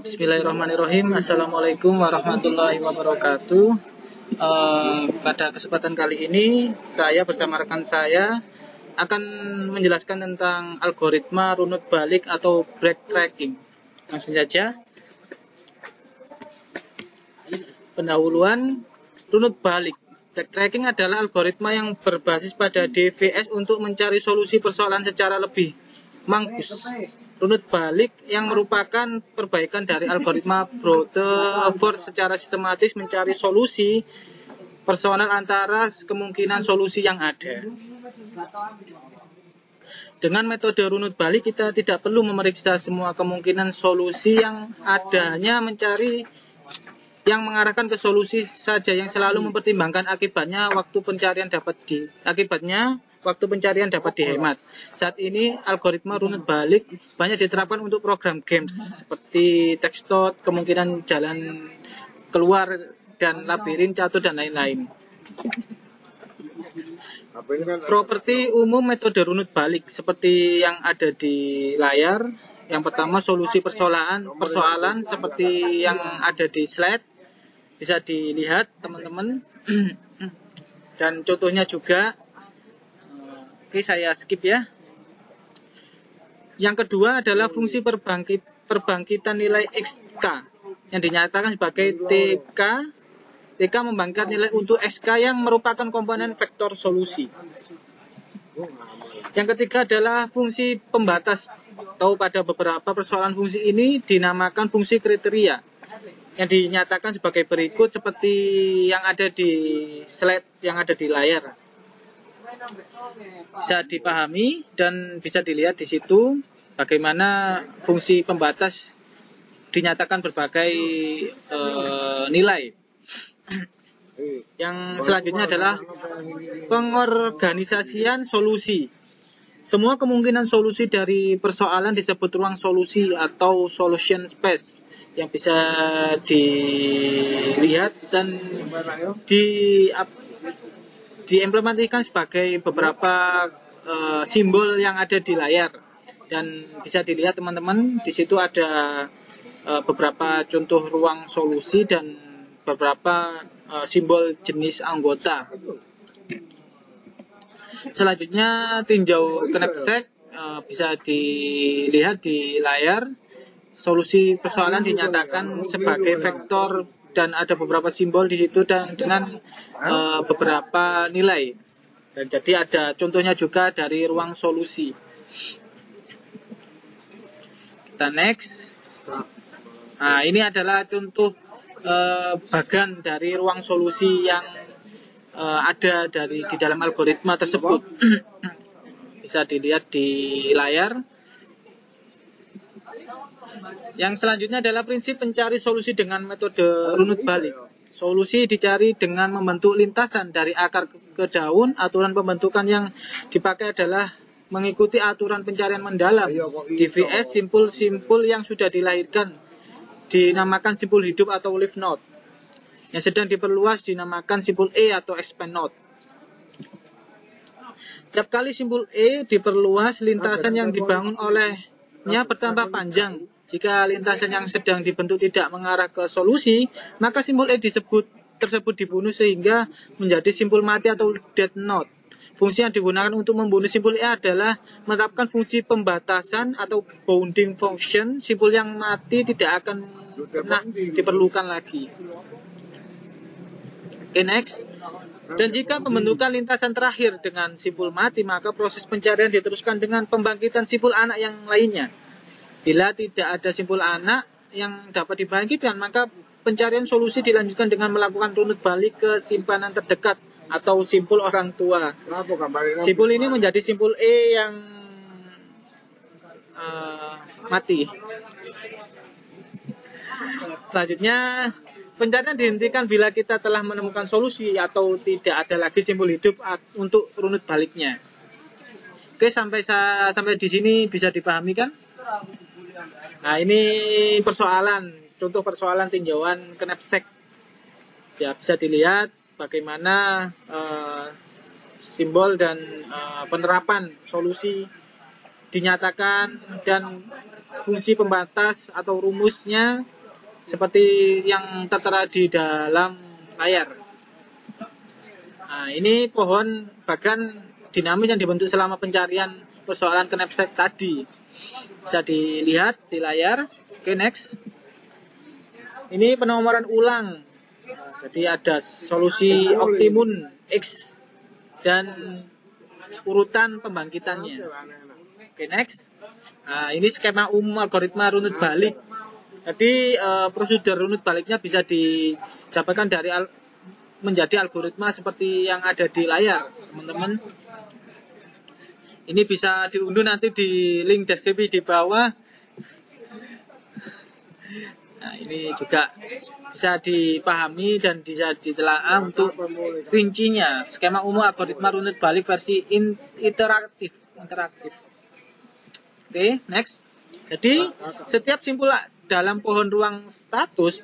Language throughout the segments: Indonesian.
Bismillahirrahmanirrahim. Assalamualaikum warahmatullahi wabarakatuh. Pada kesempatan kali ini saya bersama rekan saya akan menjelaskan tentang algoritma runut balik atau backtracking. Langsung saja. Pendahuluan runut balik. Backtracking adalah algoritma yang berbasis pada DVS untuk mencari solusi persoalan secara lebih mangkus. Runut balik yang merupakan perbaikan dari algoritma brute force secara sistematis mencari solusi persoalan antara kemungkinan solusi yang ada. Dengan metode runut balik kita tidak perlu memeriksa semua kemungkinan solusi yang adanya, mencari yang mengarahkan ke solusi saja yang selalu mempertimbangkan akibatnya waktu pencarian dapat dihemat. Saat ini algoritma runut balik banyak diterapkan untuk program games seperti Textdot, kemungkinan jalan keluar dan labirin, catur dan lain-lain. Properti umum metode runut balik seperti yang ada di layar. Yang pertama, solusi persoalan seperti yang ada di slide. Bisa dilihat teman-teman. Dan contohnya juga. Oke, saya skip ya. Yang kedua adalah fungsi perbangkitan nilai XK yang dinyatakan sebagai TK. TK membangkitkan nilai untuk XK yang merupakan komponen vektor solusi. Yang ketiga adalah fungsi pembatas, atau pada beberapa persoalan fungsi ini dinamakan fungsi kriteria yang dinyatakan sebagai berikut seperti yang ada di slide yang ada di layar. Bisa dipahami dan bisa dilihat di situ bagaimana fungsi pembatas dinyatakan berbagai nilai. Yang selanjutnya adalah pengorganisasian solusi. Semua kemungkinan solusi dari persoalan disebut ruang solusi atau solution space yang bisa dilihat dan diimplementasikan sebagai beberapa simbol yang ada di layar. Dan bisa dilihat teman-teman, di situ ada beberapa contoh ruang solusi dan beberapa simbol jenis anggota. Selanjutnya tinjau knapsack, bisa dilihat di layar. Solusi persoalan dinyatakan sebagai vektor dan ada beberapa simbol di situ dan dengan beberapa nilai. Dan jadi ada contohnya juga dari ruang solusi. Kita next. Nah, ini adalah contoh bagan dari ruang solusi yang ada di dalam algoritma tersebut. Bisa dilihat di layar. Yang selanjutnya adalah prinsip mencari solusi dengan metode runut balik. Solusi dicari dengan membentuk lintasan dari akar ke daun. Aturan pembentukan yang dipakai adalah mengikuti aturan pencarian mendalam. DVS simpul-simpul yang sudah dilahirkan dinamakan simpul hidup atau leaf node. Yang sedang diperluas dinamakan simpul E atau expand node. Setiap kali simpul E diperluas, lintasan yang dibangun olehnya bertambah panjang. Jika lintasan yang sedang dibentuk tidak mengarah ke solusi, maka simpul E tersebut dibunuh sehingga menjadi simpul mati atau dead node. Fungsi yang digunakan untuk membunuh simpul E adalah menerapkan fungsi pembatasan atau bounding function. Simpul yang mati tidak akan pernah diperlukan lagi. Oke, next. Dan jika pembentukan lintasan terakhir dengan simpul mati, maka proses pencarian diteruskan dengan pembangkitan simpul anak yang lainnya. Bila tidak ada simpul anak yang dapat dibangkitkan, maka pencarian solusi dilanjutkan dengan melakukan runut balik ke simpanan terdekat atau simpul orang tua. Simpul ini menjadi simpul E yang mati. Selanjutnya, pencarian dihentikan bila kita telah menemukan solusi atau tidak ada lagi simpul hidup untuk runut baliknya. Oke, sampai di sini bisa dipahami kan? Nah, ini contoh persoalan tinjauan knapsack. Ya, bisa dilihat bagaimana simbol dan penerapan solusi dinyatakan dan fungsi pembatas atau rumusnya seperti yang tertera di dalam layar. Nah, ini pohon bagan dinamis yang dibentuk selama pencarian persoalan knapsack tadi. Bisa dilihat di layar. Oke, next. Ini penomoran ulang. Jadi ada solusi optimum X dan urutan pembangkitannya. Oke, next. Nah, ini skema umum algoritma runut balik. Jadi prosedur runut baliknya bisa dijabarkan dari menjadi algoritma seperti yang ada di layar, teman-teman. Ini bisa diunduh nanti di link deskripsi di bawah. Nah, ini juga bisa dipahami dan bisa ditelaah untuk rincinya. Skema umum algoritma runut balik versi interaktif. Oke, next. Jadi setiap simpul dalam pohon ruang status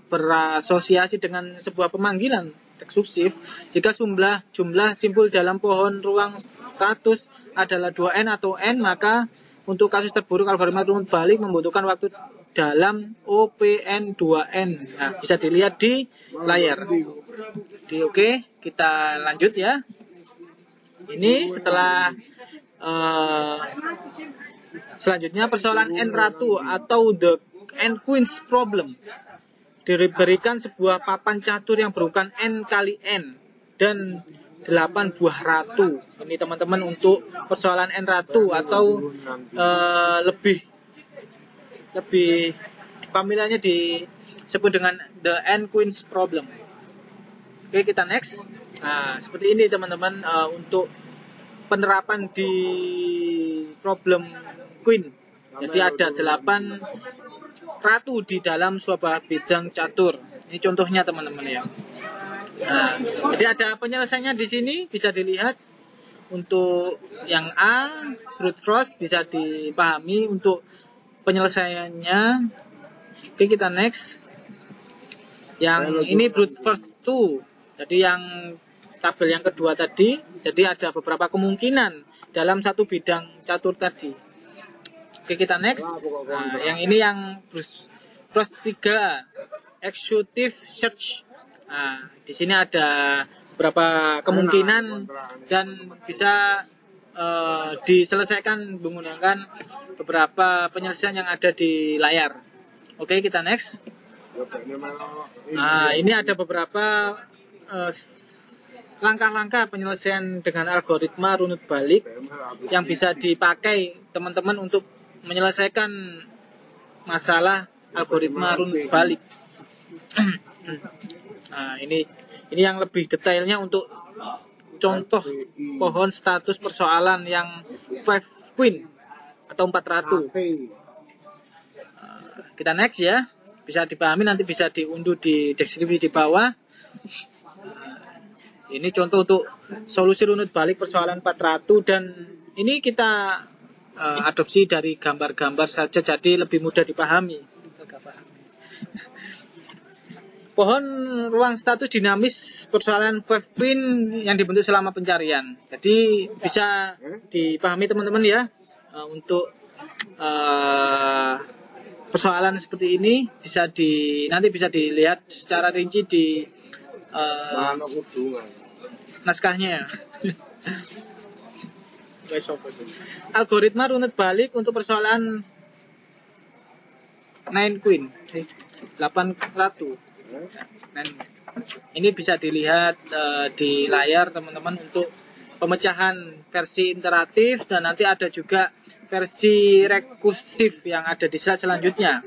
berasosiasi dengan sebuah pemanggilan rekursif. Jika jumlah simpul dalam pohon ruang status adalah 2n atau n, maka untuk kasus terburuk algoritma runut balik membutuhkan waktu dalam OPN2n. Nah, bisa dilihat di layar. Oke, kita lanjut ya. Ini setelah selanjutnya persoalan n ratu atau the n queens problem. Diberikan sebuah papan catur yang berukuran n kali n dan 8 buah ratu. Ini teman-teman untuk persoalan n ratu atau lebih familiarnya disebut dengan the n queens problem. Oke, kita next. Nah, seperti ini teman-teman untuk penerapan di problem queen. Jadi ada 8 ratu di dalam sebuah bidang catur. Ini contohnya teman-teman ya. Nah, jadi ada penyelesaiannya di sini bisa dilihat. Untuk yang A, brute force bisa dipahami untuk penyelesaiannya. Oke, kita next. Yang ini brute force 2. Jadi yang tabel yang kedua tadi, jadi ada beberapa kemungkinan dalam satu bidang catur tadi. Oke, kita next. Nah, yang ini yang brute force 3, executive search. Nah, di sini ada beberapa kemungkinan dan bisa diselesaikan menggunakan beberapa penyelesaian yang ada di layar. Oke, kita next. Nah, ini ada beberapa langkah-langkah penyelesaian dengan algoritma runut balik yang bisa dipakai teman-teman untuk menyelesaikan masalah algoritma runut balik. Nah, ini yang lebih detailnya untuk contoh pohon status persoalan yang 5 queen atau 4 ratu. Kita next ya. Bisa dipahami, nanti bisa diunduh di deskripsi di bawah. Ini contoh untuk solusi runut balik persoalan 4 ratu, dan ini kita adopsi dari gambar-gambar saja jadi lebih mudah dipahami. Pohon ruang status dinamis persoalan 5 queen yang dibentuk selama pencarian. Jadi bisa dipahami teman-teman ya, untuk persoalan seperti ini nanti bisa dilihat secara rinci di naskahnya. Algoritma runut balik untuk persoalan 9 queen, 8 ratu. Ini bisa dilihat di layar teman-teman untuk pemecahan versi interaktif, dan nanti ada juga versi rekursif yang ada di slide selanjutnya.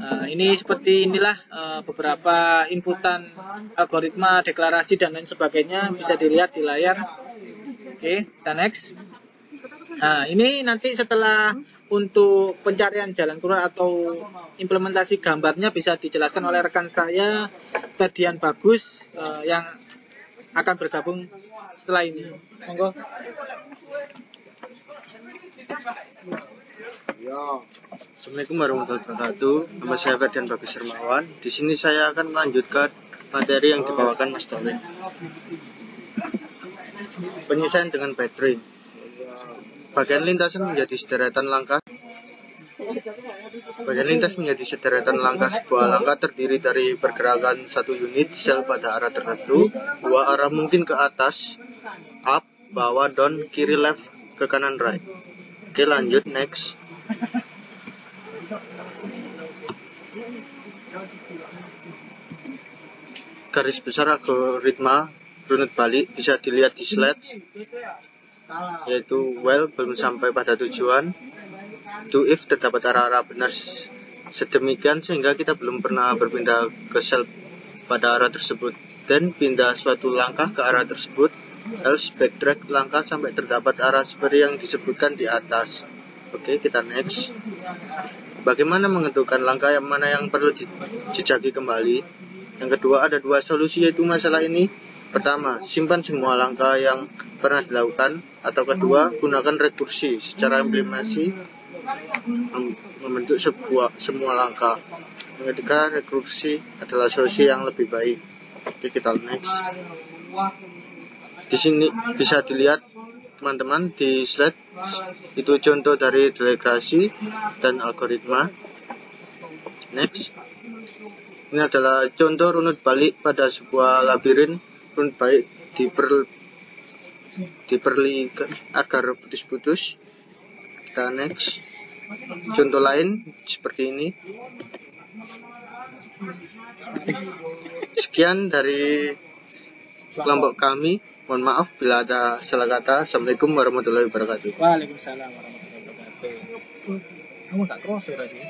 Ini seperti inilah beberapa inputan algoritma, deklarasi, dan lain sebagainya bisa dilihat di layar. Oke, kita next. Nah, ini nanti setelah untuk pencarian jalan keluar atau implementasi gambarnya bisa dijelaskan oleh rekan saya, Ferdian Bagus, yang akan bergabung setelah ini. Monggo. Assalamualaikum warahmatullahi wabarakatuh. Nama saya Ferdian Bagus Hermawan. Di sini saya akan melanjutkan materi yang dibawakan Mas Tolin. Penyelesaian dengan backtrain. Bagian lintasan menjadi sederetan langkah. Bagian lintas menjadi sederetan langkah. Sebuah langkah terdiri dari pergerakan satu unit sel pada arah tertentu. Dua arah mungkin ke atas, up, bawah, down, kiri, left, ke kanan, right. Oke, lanjut, next. Garis besar algoritma runut balik bisa dilihat di slide, yaitu while belum sampai pada tujuan, do if terdapat arah-arah benar sedemikian sehingga kita belum pernah berpindah ke sel pada arah tersebut, then pindah suatu langkah ke arah tersebut, else backtrack langkah sampai terdapat arah seperti yang disebutkan di atas. Oke, kita next. Bagaimana menentukan langkah yang mana yang perlu dijejaki kembali? Yang kedua, ada dua solusi yaitu masalah ini. Pertama, simpan semua langkah yang pernah dilakukan, atau kedua, gunakan rekursi secara implementasi membentuk semua langkah. Yang ketiga, rekursi adalah solusi yang lebih baik. Oke, kita next. Di sini bisa dilihat teman-teman di slide, itu contoh dari delegrasi dan algoritma. Next. Ini adalah contoh runut balik pada sebuah labirin. Runut balik diperlikan agar putus-putus. Kita next. Contoh lain seperti ini. Sekian dari kelompok kami. Mohon maaf bila ada salah kata. Assalamualaikum warahmatullahi wabarakatuh. Waalaikumsalam warahmatullahi wabarakatuh. Kamu tak cross ya tadi?